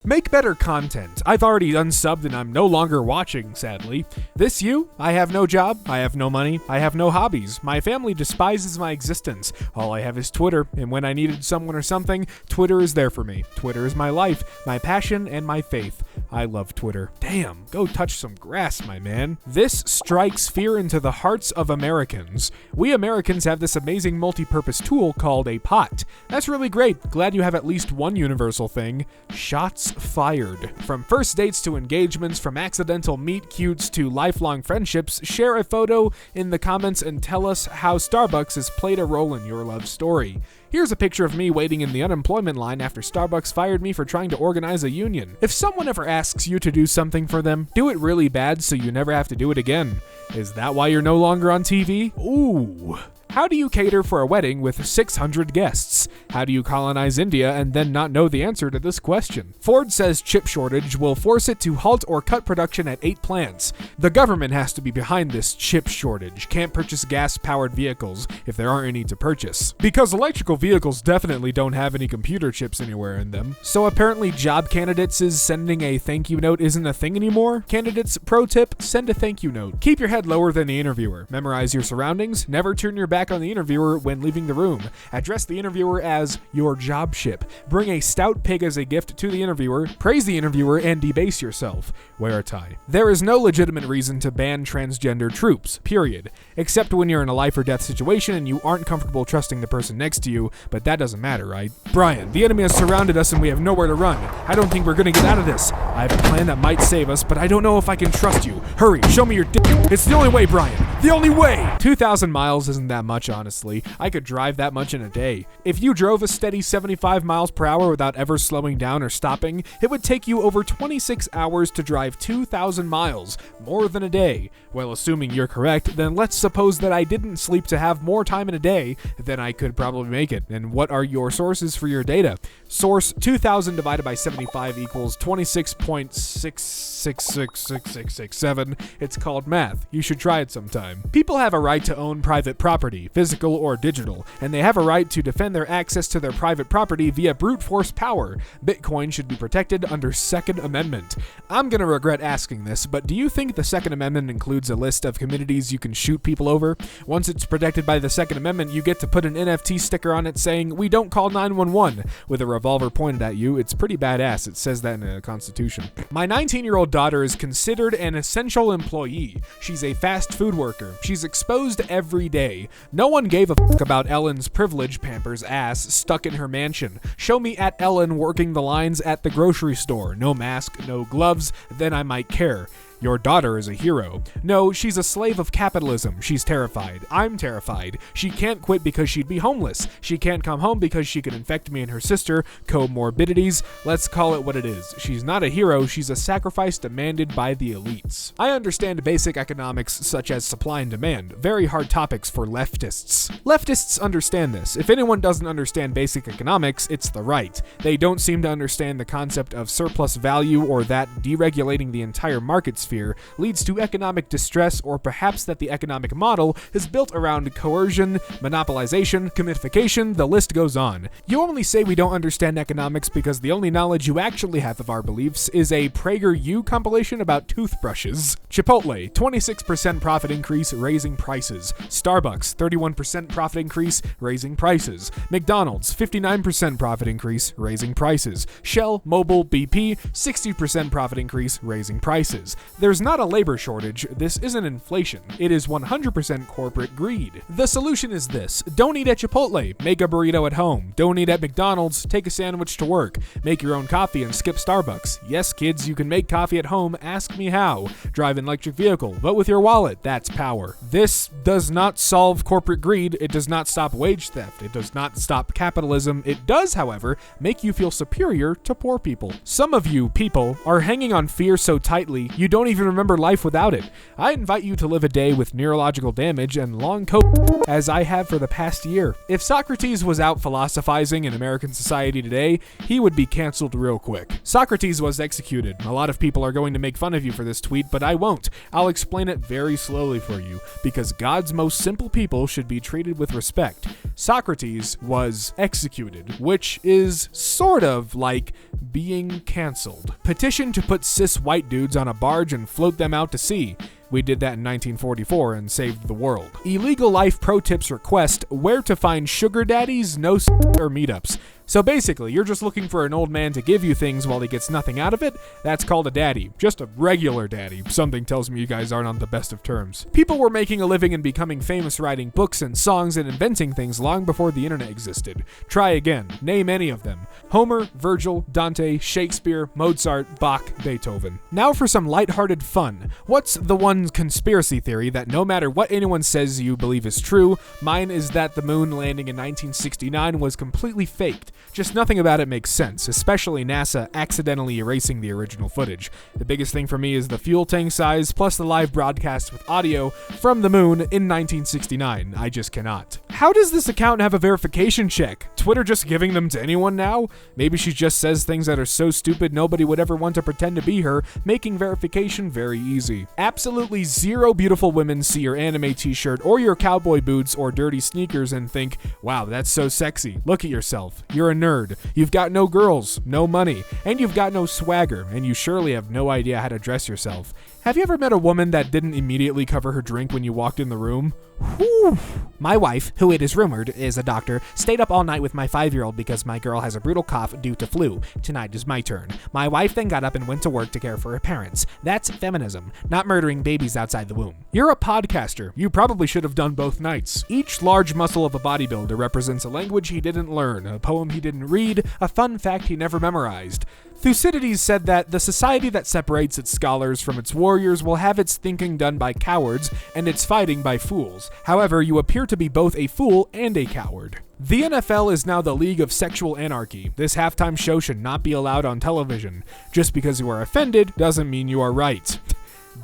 Make better content. I've already unsubbed and I'm no longer watching, sadly. This you? I have no job, I have no money, I have no hobbies. My family despises my existence. All I have is Twitter, and when I needed someone or something, Twitter is there for me. Twitter is my life, my passion, and my faith. I love Twitter. Damn, go touch some grass, my man. This strikes fear into the hearts of Americans. We Americans have this amazing multi-purpose tool called a pot. That's really great. Glad you have at least one universal thing. Shots fired. From first dates to engagements, from accidental meet cutes to lifelong friendships, share a photo in the comments and tell us how Starbucks has played a role in your love story. Here's a picture of me waiting in the unemployment line after Starbucks fired me for trying to organize a union. If someone ever asks you to do something for them, do it really bad so you never have to do it again. Is that why you're no longer on TV? Ooh. How do you cater for a wedding with 600 guests? How do you colonize India and then not know the answer to this question? Ford says chip shortage will force it to halt or cut production at 8 plants. The government has to be behind this chip shortage. Can't purchase gas-powered vehicles if there aren't any to purchase. Because electrical vehicles definitely don't have any computer chips anywhere in them. So apparently job candidates is sending a thank you note isn't a thing anymore? Candidates, pro tip, send a thank you note. Keep your head lower than the interviewer. Memorize your surroundings. Never turn your back on the interviewer when leaving the room. Address the interviewer as your job ship. Bring a stout pig as a gift to the interviewer. Praise the interviewer and debase yourself. Wear a tie. There is no legitimate reason to ban transgender troops, period. Except when you're in a life or death situation and you aren't comfortable trusting the person next to you, but that doesn't matter, right? Brian, the enemy has surrounded us and we have nowhere to run. I don't think we're gonna get out of this. I have a plan that might save us, but I don't know if I can trust you. Hurry, show me your dick. It's the only way, Brian. The only way! 2,000 miles isn't that much, honestly. I could drive that much in a day. If you drove a steady 75 miles per hour without ever slowing down or stopping, it would take you over 26 hours to drive 2,000 miles, more than a day. Well, assuming you're correct, then let's suppose that I didn't sleep to have more time in a day, then I could probably make it. And what are your sources for your data? Source 2,000 divided by 75 equals 26.666667. It's called math. You should try it sometime. People have a right to own private property, physical or digital, and they have a right to defend their access to their private property via brute force power. Bitcoin should be protected under Second Amendment. I'm gonna regret asking this, but do you think the Second Amendment includes a list of communities you can shoot people over? Once it's protected by the Second Amendment, you get to put an NFT sticker on it saying, "We don't call 911," with a revolver pointed at you. It's pretty badass. It says that in the Constitution. My 19-year-old daughter is considered an essential employee. She's a fast food worker. She's exposed every day. No one gave a fuck about Ellen's privilege Pampers ass stuck in her mansion. Show me at Ellen working the lines at the grocery store. No mask, no gloves, then I might care. Your daughter is a hero. No, she's a slave of capitalism. She's terrified. I'm terrified. She can't quit because she'd be homeless. She can't come home because she could infect me and her sister. Comorbidities. Let's call it what it is. She's not a hero. She's a sacrifice demanded by the elites. I understand basic economics such as supply and demand. Very hard topics for leftists. Leftists understand this. If anyone doesn't understand basic economics, it's the right. They don't seem to understand the concept of surplus value or that deregulating the entire market sphere leads to economic distress, or perhaps that the economic model is built around coercion, monopolization, commodification, the list goes on. You only say we don't understand economics because the only knowledge you actually have of our beliefs is a PragerU compilation about toothbrushes. Chipotle, 26% profit increase, raising prices. Starbucks, 31% profit increase, raising prices. McDonald's, 59% profit increase, raising prices. Shell, Mobil, BP, 60% profit increase, raising prices. There's not a labor shortage. This isn't inflation. It is 100% corporate greed. The solution is this. Don't eat at Chipotle. Make a burrito at home. Don't eat at McDonald's. Take a sandwich to work. Make your own coffee and skip Starbucks. Yes, kids, you can make coffee at home. Ask me how. Drive an electric vehicle. Vote with your wallet. That's power. This does not solve corporate greed. It does not stop wage theft. It does not stop capitalism. It does, however, make you feel superior to poor people. Some of you people are hanging on fear so tightly you don't even remember life without it. I invite you to live a day with neurological damage and long coke as I have for the past year. If Socrates was out philosophizing in American society today, he would be canceled real quick. Socrates was executed. A lot of people are going to make fun of you for this tweet, but I won't. I'll explain it very slowly for you, because God's most simple people should be treated with respect. Socrates was executed, which is sort of like being canceled. Petition to put cis white dudes on a barge and float them out to sea. We did that in 1944 and saved the world. Illegal Life Pro Tips request where to find sugar daddies, no or meetups. So basically, you're just looking for an old man to give you things while he gets nothing out of it? That's called a daddy. Just a regular daddy. Something tells me you guys aren't on the best of terms. People were making a living and becoming famous writing books and songs and inventing things long before the internet existed. Try again. Name any of them. Homer, Virgil, Dante, Shakespeare, Mozart, Bach, Beethoven. Now for some lighthearted fun. What's the one conspiracy theory that no matter what anyone says you believe is true? Mine is that the moon landing in 1969 was completely faked. Just nothing about it makes sense, especially NASA accidentally erasing the original footage. The biggest thing for me is the fuel tank size, plus the live broadcast with audio from the moon in 1969. I just cannot. How does this account have a verification check? Twitter just giving them to anyone now? Maybe she just says things that are so stupid nobody would ever want to pretend to be her, making verification very easy. Absolutely zero beautiful women see your anime t-shirt or your cowboy boots or dirty sneakers and think, wow, that's so sexy. Look at yourself. You're a nerd. You've got no girls, no money, and you've got no swagger, and you surely have no idea how to dress yourself. Have you ever met a woman that didn't immediately cover her drink when you walked in the room? Whew. My wife, who it is rumored is a doctor, stayed up all night with my 5-year-old because my girl has a brutal cough due to flu. Tonight is my turn. My wife then got up and went to work to care for her parents. That's feminism, not murdering babies outside the womb. You're a podcaster. You probably should have done both nights. Each large muscle of a bodybuilder represents a language he didn't learn, a poem he didn't read, a fun fact he never memorized. Thucydides said that the society that separates its scholars from its warriors will have its thinking done by cowards and its fighting by fools. However, you appear to be both a fool and a coward. The NFL is now the League of Sexual Anarchy. This halftime show should not be allowed on television. Just because you are offended doesn't mean you are right.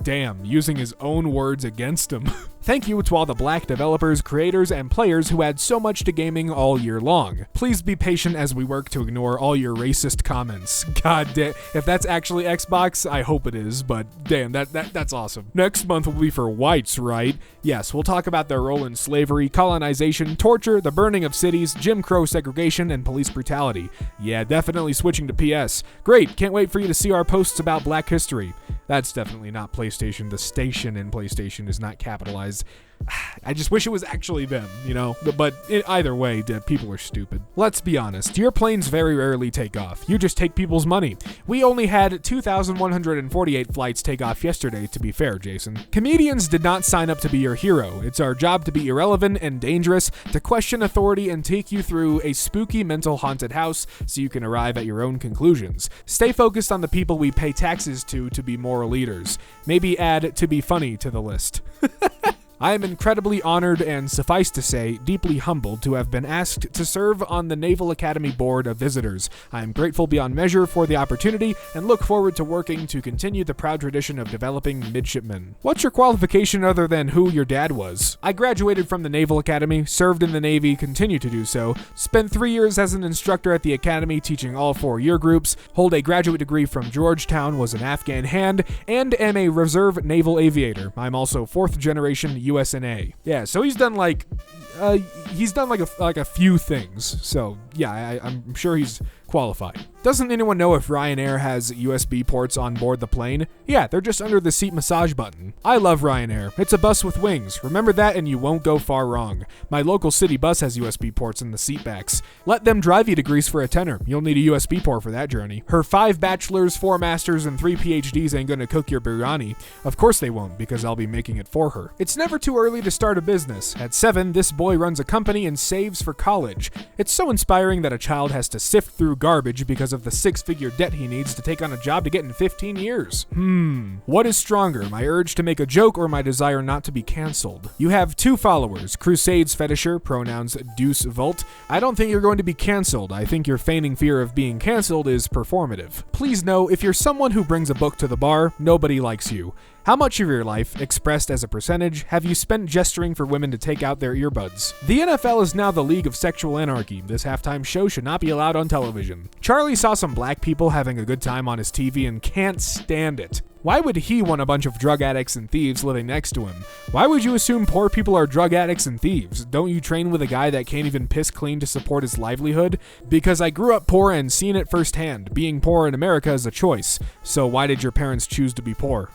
Damn, using his own words against him. Thank you to all the black developers, creators, and players who add so much to gaming all year long. Please be patient as we work to ignore all your racist comments. God damn, if that's actually Xbox, I hope it is, but damn, that's awesome. Next month will be for whites, right? Yes, we'll talk about their role in slavery, colonization, torture, the burning of cities, Jim Crow segregation, and police brutality. Yeah, definitely switching to PS. Great, can't wait for you to see our posts about Black history. That's definitely not PlayStation. The station in PlayStation is not capitalized. I just wish it was actually them, you know? But either way, people are stupid. Let's be honest, your planes very rarely take off. You just take people's money. We only had 2,148 flights take off yesterday, to be fair, Jason. Comedians did not sign up to be your hero. It's our job to be irrelevant and dangerous, to question authority and take you through a spooky mental haunted house so you can arrive at your own conclusions. Stay focused on the people we pay taxes to be moral leaders. Maybe add to be funny to the list. I am incredibly honored and, suffice to say, deeply humbled to have been asked to serve on the Naval Academy Board of Visitors. I am grateful beyond measure for the opportunity and look forward to working to continue the proud tradition of developing midshipmen. What's your qualification other than who your dad was? I graduated from the Naval Academy, served in the Navy, continue to do so, spent 3 years as an instructor at the Academy teaching all 4 year groups, hold a graduate degree from Georgetown, was an Afghan hand, and am a reserve naval aviator. I'm also 4th generation USNA. Yeah, so he's done like a few things. So yeah, I'm sure he's qualified. Doesn't anyone know if Ryanair has USB ports on board the plane? Yeah, they're just under the seat massage button. I love Ryanair. It's a bus with wings. Remember that and you won't go far wrong. My local city bus has USB ports in the seat backs. Let them drive you to Greece for a tenner. You'll need a USB port for that journey. Her 5 bachelors, 4 masters, and 3 PhDs ain't gonna cook your biryani. Of course they won't, because I'll be making it for her. It's never too early to start a business. At 7, this boy runs a company and saves for college. It's so inspiring that a child has to sift through through garbage because of the 6-figure debt he needs to take on a job to get in 15 years. What is stronger, my urge to make a joke or my desire not to be canceled? You have 2 followers, Crusades Fetisher, pronouns Deuce Volt. I don't think you're going to be canceled. I think your feigning fear of being canceled is performative. Please know, if you're someone who brings a book to the bar, nobody likes you. How much of your life, expressed as a percentage, have you spent gesturing for women to take out their earbuds? The NFL is now the league of sexual anarchy. This halftime show should not be allowed on television. Charlie saw some black people having a good time on his TV and can't stand it. Why would he want a bunch of drug addicts and thieves living next to him? Why would you assume poor people are drug addicts and thieves? Don't you train with a guy that can't even piss clean to support his livelihood? Because I grew up poor and seen it firsthand. Being poor in America is a choice. So why did your parents choose to be poor?